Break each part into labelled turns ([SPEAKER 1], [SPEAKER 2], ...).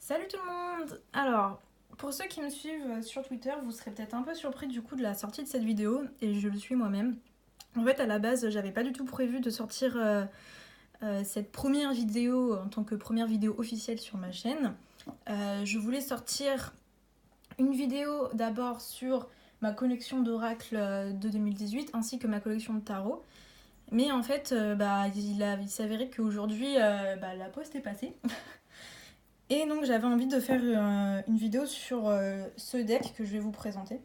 [SPEAKER 1] Salut tout le monde! Alors, pour ceux qui me suivent sur Twitter, vous serez peut-être un peu surpris du coup de la sortie de cette vidéo, et je le suis moi-même. En fait, à la base, j'avais pas du tout prévu de sortir cette première vidéo en tant que première vidéo officielle sur ma chaîne. Je voulais sortir une vidéo d'abord sur ma collection d'oracles de 2018 ainsi que ma collection de tarot. Mais en fait, il s'avérait qu'aujourd'hui, la poste est passée. Et donc j'avais envie de faire une vidéo sur ce deck que je vais vous présenter.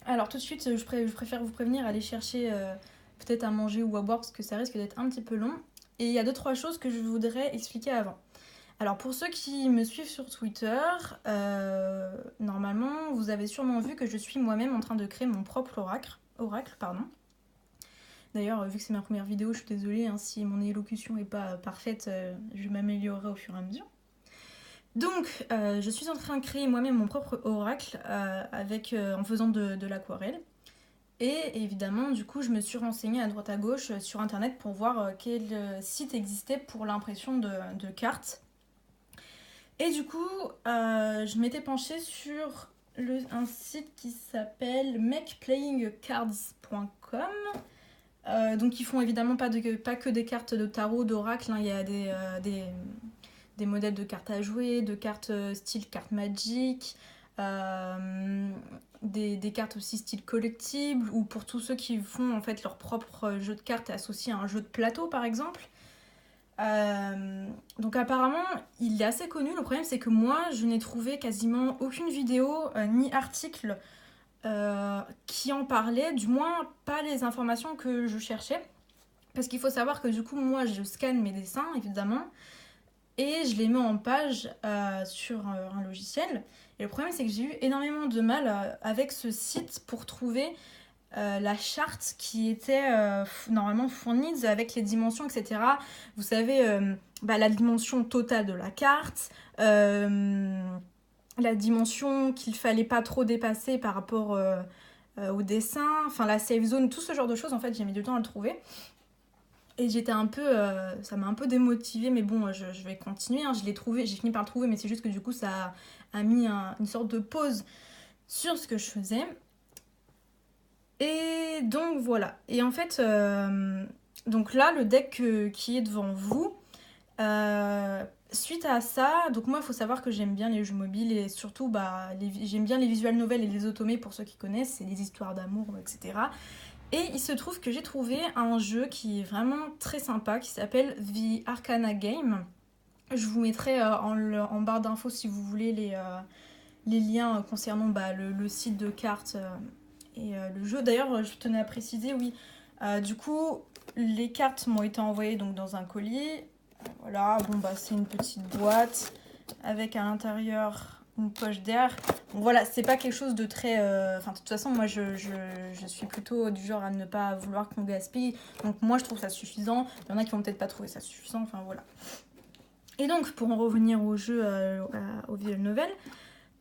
[SPEAKER 1] Alors tout de suite, je préfère vous prévenir, aller chercher peut-être à manger ou à boire parce que ça risque d'être un petit peu long. Et il y a 2-3 choses que je voudrais expliquer avant. Alors pour ceux qui me suivent sur Twitter, normalement vous avez sûrement vu que je suis moi-même en train de créer mon propre oracle. D'ailleurs, vu que c'est ma première vidéo, je suis désolée si mon élocution n'est pas parfaite, je m'améliorerai au fur et à mesure. Donc, je suis en train de créer moi-même mon propre oracle en faisant de l'aquarelle. Et évidemment, du coup, je me suis renseignée à droite à gauche sur internet pour voir quel site existait pour l'impression de cartes. Et du coup, je m'étais penchée sur un site qui s'appelle makeplayingcards.com. Donc, ils font évidemment pas que des cartes de tarot, d'oracle. Il y a des modèles de cartes à jouer, de cartes style cartes Magic, des cartes aussi style collectible, ou pour tous ceux qui font en fait leur propre jeu de cartes associé à un jeu de plateau par exemple. Donc apparemment il est assez connu. Le problème c'est que moi je n'ai trouvé quasiment aucune vidéo ni article qui en parlait, du moins pas les informations que je cherchais. Parce qu'il faut savoir que du coup moi je scanne mes dessins évidemment, et je les mets en page sur un logiciel. Et le problème, c'est que j'ai eu énormément de mal avec ce site pour trouver la charte qui était normalement fournie avec les dimensions, etc. Vous savez, la dimension totale de la carte, la dimension qu'il fallait pas trop dépasser par rapport au dessin, enfin la safe zone, tout ce genre de choses, en fait, j'ai mis du temps à le trouver. Et j'étais un peu, ça m'a un peu démotivée, mais bon, je vais continuer. Je l'ai trouvé, j'ai fini par le trouver, mais c'est juste que du coup, ça a mis une sorte de pause sur ce que je faisais. Et donc voilà. Et en fait, donc là, le deck qui est devant vous, suite à ça, donc moi, il faut savoir que j'aime bien les jeux mobiles et surtout, j'aime bien les visual novels et les automés pour ceux qui connaissent, c'est des histoires d'amour, etc. Et il se trouve que j'ai trouvé un jeu qui est vraiment très sympa, qui s'appelle The Arcana Game. Je vous mettrai en barre d'infos si vous voulez les liens concernant le site de cartes et le jeu. D'ailleurs, je tenais à préciser, oui, du coup, les cartes m'ont été envoyées donc, dans un colis. Voilà, c'est une petite boîte avec à l'intérieur une poche d'air. Bon, voilà, c'est pas quelque chose de très... de toute façon, moi, je suis plutôt du genre à ne pas vouloir qu'on gaspille. Donc, moi, je trouve ça suffisant. Il y en a qui vont peut-être pas trouver ça suffisant. Enfin, voilà. Et donc, pour en revenir au jeu, au visual novel,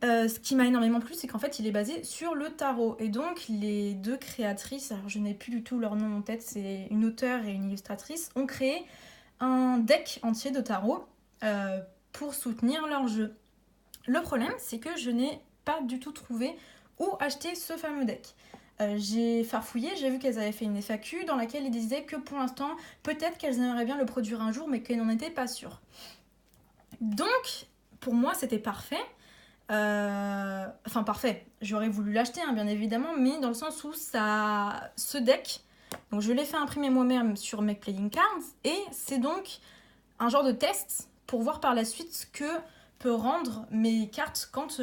[SPEAKER 1] ce qui m'a énormément plu, c'est qu'en fait, il est basé sur le tarot. Et donc, les deux créatrices, alors je n'ai plus du tout leur nom en tête, c'est une auteure et une illustratrice, ont créé un deck entier de tarot pour soutenir leur jeu. Le problème, c'est que je n'ai pas du tout trouvé où acheter ce fameux deck. J'ai farfouillé, j'ai vu qu'elles avaient fait une FAQ dans laquelle ils disaient que pour l'instant, peut-être qu'elles aimeraient bien le produire un jour, mais qu'elles n'en étaient pas sûres. Donc, pour moi, c'était parfait. Parfait. J'aurais voulu l'acheter, bien évidemment, mais dans le sens où ce deck, donc je l'ai fait imprimer moi-même sur Make Playing Cards, et c'est donc un genre de test pour voir par la suite ce que peut rendre mes cartes quand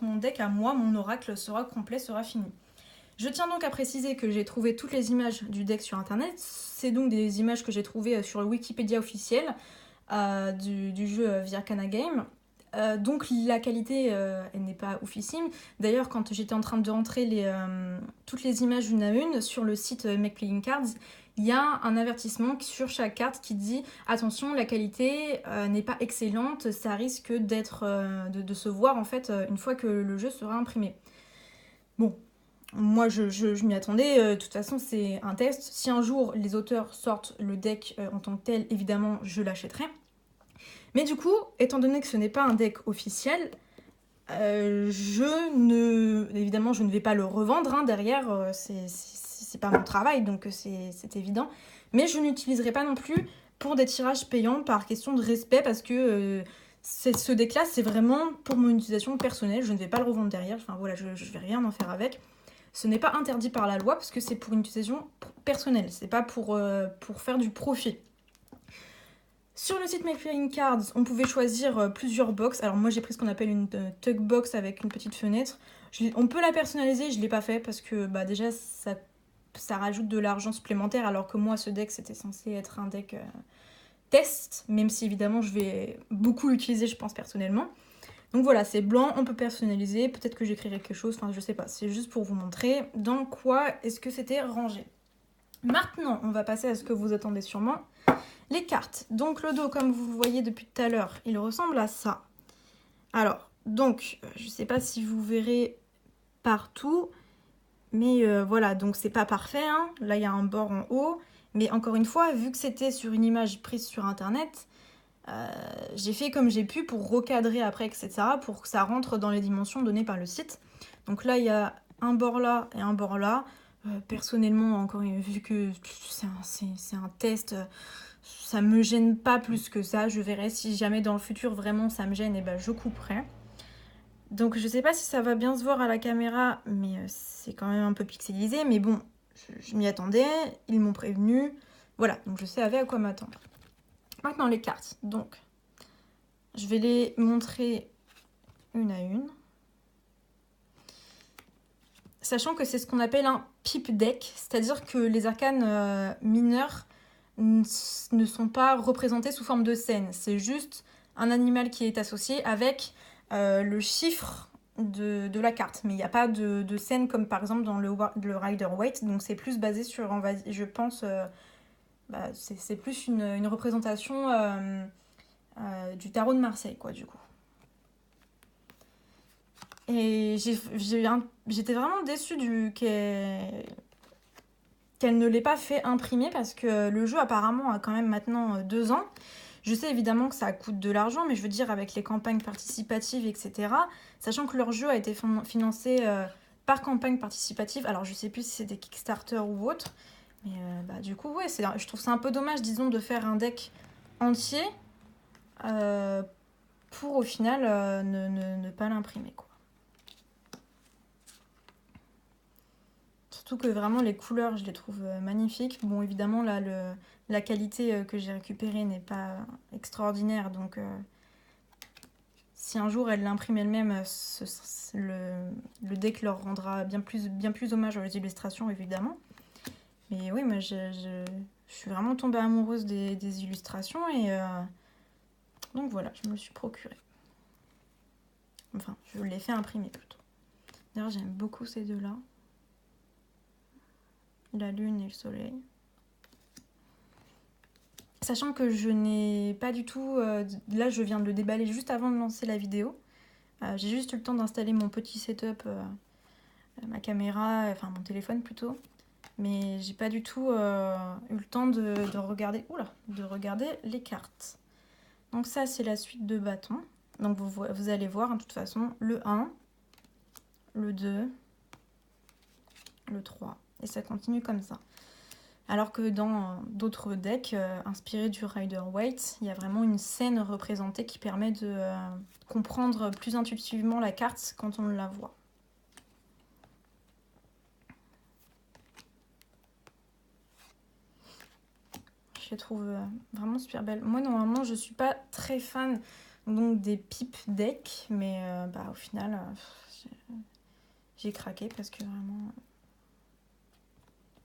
[SPEAKER 1] mon deck à moi, mon oracle sera complet, sera fini. Je tiens donc à préciser que j'ai trouvé toutes les images du deck sur internet. C'est donc des images que j'ai trouvées sur le Wikipédia officiel du jeu The Arcana Game. Donc la qualité elle n'est pas oufissime. D'ailleurs, quand j'étais en train de rentrer toutes les images une à une sur le site Make Playing Cards, il y a un avertissement sur chaque carte qui dit attention, la qualité n'est pas excellente, ça risque de se voir en fait une fois que le jeu sera imprimé. Bon, moi je m'y attendais, de toute façon c'est un test. Si un jour les auteurs sortent le deck en tant que tel, évidemment je l'achèterai. Mais du coup, étant donné que ce n'est pas un deck officiel, évidemment, je ne vais pas le revendre, hein, derrière, c'est pas mon travail, donc c'est évident. Mais je n'utiliserai pas non plus pour des tirages payants par question de respect, parce que ce deck-là, c'est vraiment pour mon utilisation personnelle, je ne vais pas le revendre derrière, enfin voilà, je vais rien en faire avec. Ce n'est pas interdit par la loi, parce que c'est pour une utilisation personnelle, c'est pas pour faire du profit. Sur le site My Playing Cards, on pouvait choisir plusieurs box. Alors moi j'ai pris ce qu'on appelle une tug box avec une petite fenêtre. On peut la personnaliser, je ne l'ai pas fait parce que bah, déjà ça rajoute de l'argent supplémentaire, alors que moi ce deck c'était censé être un deck test, même si évidemment je vais beaucoup l'utiliser je pense personnellement. Donc voilà, c'est blanc, on peut personnaliser, peut-être que j'écrirai quelque chose, enfin je sais pas, c'est juste pour vous montrer dans quoi est-ce que c'était rangé. Maintenant, on va passer à ce que vous attendez sûrement. Les cartes. Donc le dos, comme vous le voyez depuis tout à l'heure, il ressemble à ça. Alors, donc, je ne sais pas si vous verrez partout, mais voilà, donc c'est pas parfait, hein. Là, il y a un bord en haut, mais encore une fois, vu que c'était sur une image prise sur Internet, j'ai fait comme j'ai pu pour recadrer après, etc., pour que ça rentre dans les dimensions données par le site. Donc là, il y a un bord là et un bord là. Personnellement, encore vu que c'est un test, ça me gêne pas plus que ça. Je verrai si jamais dans le futur vraiment ça me gêne, et ben je couperai. Donc je sais pas si ça va bien se voir à la caméra, mais c'est quand même un peu pixelisé. Mais bon, je m'y attendais, ils m'ont prévenu. Voilà, donc je savais à quoi m'attendre. Maintenant les cartes. Donc, je vais les montrer une à une. Sachant que c'est ce qu'on appelle un pipe deck, c'est-à-dire que les arcanes mineurs ne sont pas représentés sous forme de scène. C'est juste un animal qui est associé avec le chiffre de la carte. Mais il n'y a pas de scène comme par exemple dans le Rider-Waite. Donc c'est plus basé sur, je pense, c'est plus une représentation du tarot de Marseille, quoi, du coup. Et j'étais vraiment déçue qu'elle ne l'ait pas fait imprimer, parce que le jeu apparemment a quand même maintenant 2 ans. Je sais évidemment que ça coûte de l'argent, mais je veux dire avec les campagnes participatives, etc. Sachant que leur jeu a été financé par campagne participative. Alors je sais plus si c'est des Kickstarter ou autre. Mais du coup, ouais, je trouve ça un peu dommage, disons, de faire un deck entier pour au final ne pas l'imprimer, quoi. Surtout que vraiment les couleurs, je les trouve magnifiques. Bon, évidemment, là, la qualité que j'ai récupérée n'est pas extraordinaire. Donc, si un jour elle l'imprime elle-même, le deck leur rendra bien plus hommage aux illustrations, évidemment. Mais oui, moi, je suis vraiment tombée amoureuse des illustrations. Et donc voilà, je me suis procurée. Enfin, je l'ai fait imprimer plutôt. D'ailleurs, j'aime beaucoup ces deux-là. La lune et le soleil. Sachant que je n'ai pas du tout... là, je viens de le déballer juste avant de lancer la vidéo. J'ai juste eu le temps d'installer mon petit setup, ma caméra, enfin mon téléphone plutôt. Mais j'ai pas du tout eu le temps de regarder les cartes. Donc ça, c'est la suite de bâtons. Donc vous allez voir, hein, de toute façon, le 1, le 2, le 3. Et ça continue comme ça. Alors que dans d'autres decks inspirés du Rider-Waite, il y a vraiment une scène représentée qui permet de comprendre plus intuitivement la carte quand on la voit. Je les trouve vraiment super belles. Moi, normalement, je suis pas très fan donc, des pipe decks, mais au final, j'ai craqué parce que vraiment...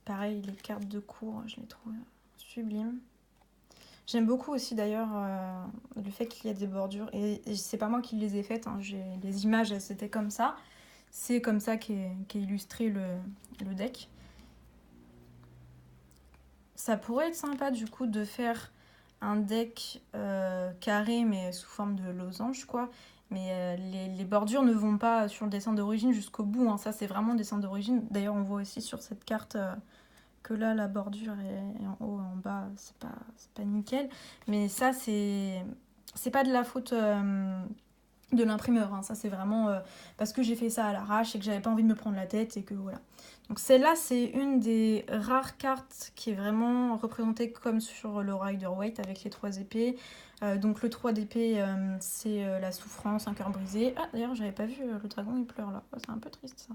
[SPEAKER 1] Pareil, les cartes de cours, je les trouve sublimes. J'aime beaucoup aussi d'ailleurs le fait qu'il y a des bordures. Et c'est pas moi qui les ai faites, hein. Les images, c'était comme ça. C'est comme ça qu'est illustré le deck. Ça pourrait être sympa du coup de faire un deck carré mais sous forme de losange, quoi. Mais les bordures ne vont pas sur le dessin d'origine jusqu'au bout, hein. Ça, c'est vraiment le dessin d'origine. D'ailleurs, on voit aussi sur cette carte... que là la bordure est en haut et en bas, c'est pas nickel, mais ça c'est c'est pas de la faute de l'imprimeur, hein. Ça c'est vraiment parce que j'ai fait ça à l'arrache et que j'avais pas envie de me prendre la tête et que voilà. Donc celle-là c'est une des rares cartes qui est vraiment représentée comme sur le Rider-Waite avec les 3 épées. Donc le 3 d'épée c'est la souffrance, un cœur brisé. Ah d'ailleurs j'avais pas vu le dragon il pleure là, oh, c'est un peu triste ça.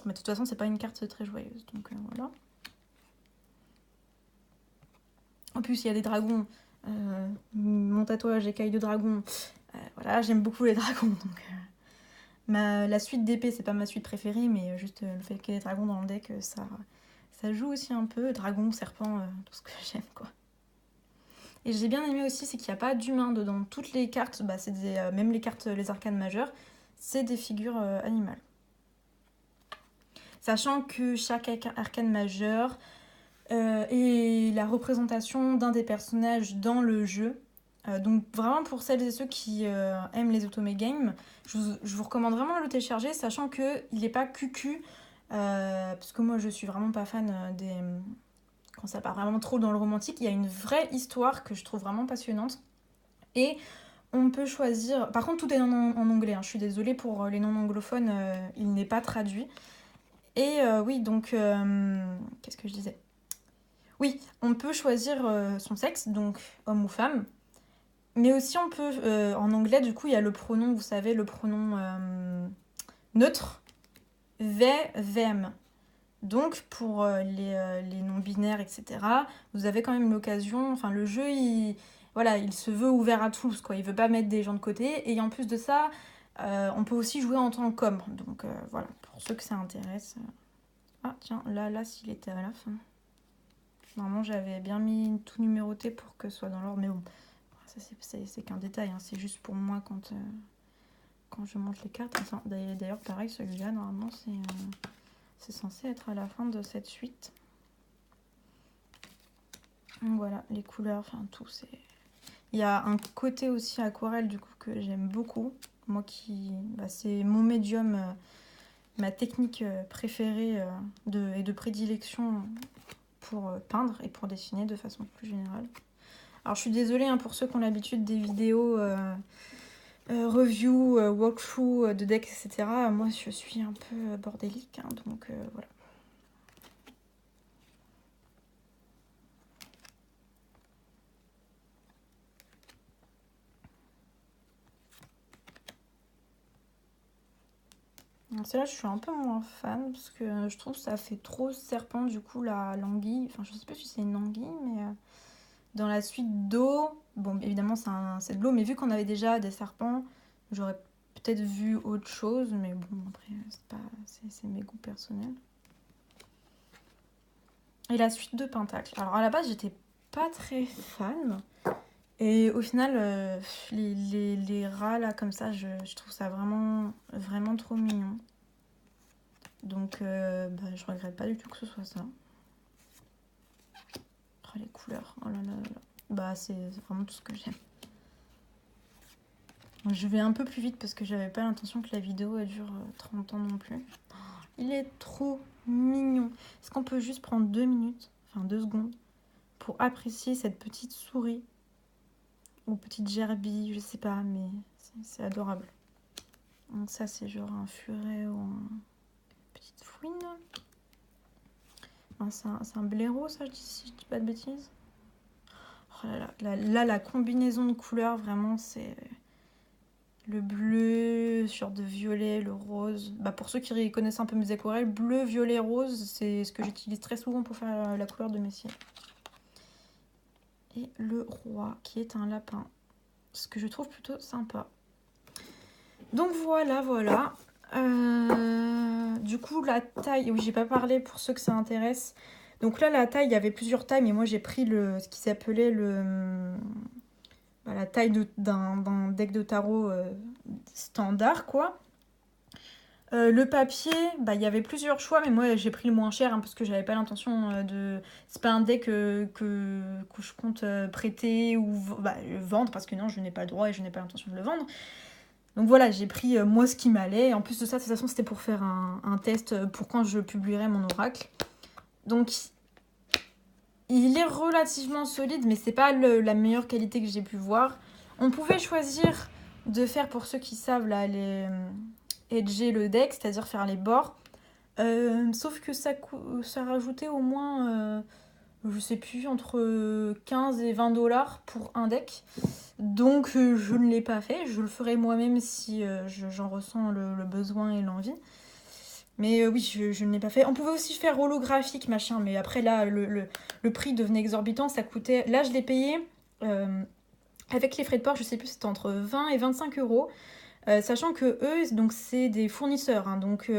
[SPEAKER 1] Mais de toute façon c'est pas une carte très joyeuse, donc voilà. En plus il y a des dragons, mon tatouage écaille de dragon. Voilà, j'aime beaucoup les dragons, donc la suite d'épée, c'est pas ma suite préférée, mais juste le fait qu'il y ait des dragons dans le deck, ça joue aussi un peu. Dragon, serpent, tout ce que j'aime, quoi. Et j'ai bien aimé aussi, c'est qu'il n'y a pas d'humains dedans. Toutes les cartes, c'est même les cartes, les arcanes majeures, c'est des figures animales. Sachant que chaque arcane majeur est la représentation d'un des personnages dans le jeu. Donc vraiment pour celles et ceux qui aiment les Otome Games, je vous recommande vraiment de le télécharger, sachant qu'il n'est pas cucu, parce que moi je suis vraiment pas fan quand ça part vraiment trop dans le romantique. Il y a une vraie histoire que je trouve vraiment passionnante. Et on peut choisir... Par contre tout est en anglais, hein. Je suis désolée pour les non-anglophones, il n'est pas traduit. Et oui, donc... qu'est-ce que je disais ? Oui, on peut choisir son sexe, donc homme ou femme. Mais aussi on peut, en anglais du coup il y a le pronom, vous savez, le pronom neutre, they, them. Donc pour les non-binaires, etc., vous avez quand même l'occasion, enfin le jeu il se veut ouvert à tous, quoi. Il veut pas mettre des gens de côté, et en plus de ça, on peut aussi jouer en tant qu'homme. Donc voilà, pour ceux que ça intéresse. Ah tiens, là s'il était à la fin. Normalement j'avais bien mis tout numéroté pour que ce soit dans l'ordre, mais bon. C'est qu'un détail, hein. C'est juste pour moi quand je monte les cartes. D'ailleurs, pareil, celui-là, normalement, c'est censé être à la fin de cette suite. Donc voilà, les couleurs, enfin tout, c'est... Il y a un côté aussi aquarelle, du coup, que j'aime beaucoup. Moi c'est mon médium, ma technique préférée et de prédilection pour peindre et pour dessiner de façon plus générale. Alors je suis désolée pour ceux qui ont l'habitude des vidéos review, walkthrough de decks, etc. Moi je suis un peu bordélique, donc voilà. Celle-là je suis un peu moins fan parce que je trouve que ça fait trop serpent du coup la languille. Enfin je sais pas si c'est une languille, mais dans la suite d'eau, bon évidemment c'est de l'eau, mais vu qu'on avait déjà des serpents, j'aurais peut-être vu autre chose, mais bon après c'est mes goûts personnels. Et la suite de Pentacle. Alors à la base j'étais pas très fan, et au final les rats là comme ça, je trouve ça vraiment vraiment trop mignon. Donc je regrette pas du tout que ce soit ça. Oh, les couleurs, oh là là là. C'est vraiment tout ce que j'aime. Je vais un peu plus vite parce que j'avais pas l'intention que la vidéo elle dure 30 ans non plus. Il est trop mignon. Est-ce qu'on peut juste prendre 2 minutes, enfin 2 secondes, pour apprécier cette petite souris ou petite gerbille, je sais pas, mais c'est adorable. Donc ça c'est genre un furet ou une petite fouine. C'est un blaireau ça, si je dis pas de bêtises. Oh là, la combinaison de couleurs vraiment c'est... Le bleu, sur de violet, le rose. Pour ceux qui connaissent un peu mes aquarelles, bleu, violet, rose, c'est ce que j'utilise très souvent pour faire la couleur de mes cils. Et le roi, qui est un lapin. Ce que je trouve plutôt sympa. Donc voilà. Du coup, la taille... Oui, j'ai pas parlé pour ceux que ça intéresse. Donc là, la taille, il y avait plusieurs tailles, mais moi j'ai pris ce qui s'appelait la taille d'un deck de tarot standard, quoi. Le papier, il y avait plusieurs choix, mais moi j'ai pris le moins cher parce que j'avais pas l'intention de... C'est pas un deck que je compte prêter ou vendre, parce que non, je n'ai pas le droit et je n'ai pas l'intention de le vendre. Donc voilà, j'ai pris moi ce qui m'allait. En plus de ça, de toute façon, c'était pour faire un test pour quand je publierai mon oracle. Donc il est relativement solide, mais c'est pas la meilleure qualité que j'ai pu voir. On pouvait choisir de faire, pour ceux qui savent, là, les edger le deck, c'est-à-dire faire les bords. Sauf que ça rajoutait au moins, je sais plus, entre 15 et 20 dollars pour un deck. Donc je ne l'ai pas fait. Je le ferai moi-même si j'en ressens le besoin et l'envie. Mais oui, je ne l'ai pas fait. On pouvait aussi faire holographique, machin. Mais après, là, le prix devenait exorbitant. Ça coûtait... Là, je l'ai payé... avec les frais de port, je sais plus, c'était entre 20 et 25 euros. Sachant que eux, donc c'est des fournisseurs. Hein, donc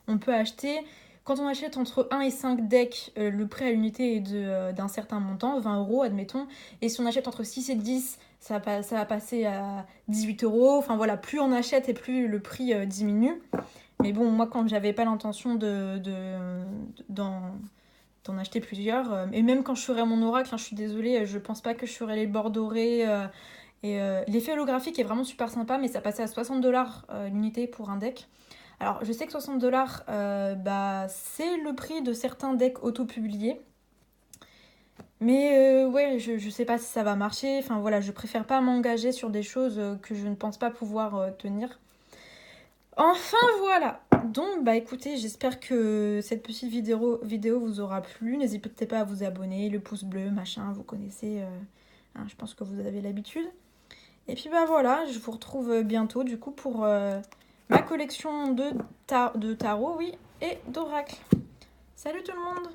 [SPEAKER 1] on peut acheter... Quand on achète entre 1 et 5 decks, le prix à l'unité est d'un certain montant, 20 euros, admettons. Et si on achète entre 6 et 10, ça va passer à 18 euros. Enfin voilà, plus on achète et plus le prix diminue. Mais bon, moi, quand j'avais pas l'intention d'en acheter plusieurs, et même quand je ferai mon oracle, hein, je suis désolée, je pense pas que je ferai les bords dorés. L'effet holographique est vraiment super sympa, mais ça passait à 60 dollars l'unité pour un deck. Alors, je sais que 60 dollars, c'est le prix de certains decks auto-publiés. Mais ouais, je sais pas si ça va marcher. Enfin voilà, je préfère pas m'engager sur des choses que je ne pense pas pouvoir tenir. Enfin voilà. Donc bah écoutez, j'espère que cette petite vidéo vous aura plu. N'hésitez pas à vous abonner, le pouce bleu, machin, vous connaissez. Hein, je pense que vous avez l'habitude. Et puis bah voilà, je vous retrouve bientôt du coup pour ma collection de tarot, oui, et d'oracle. Salut tout le monde!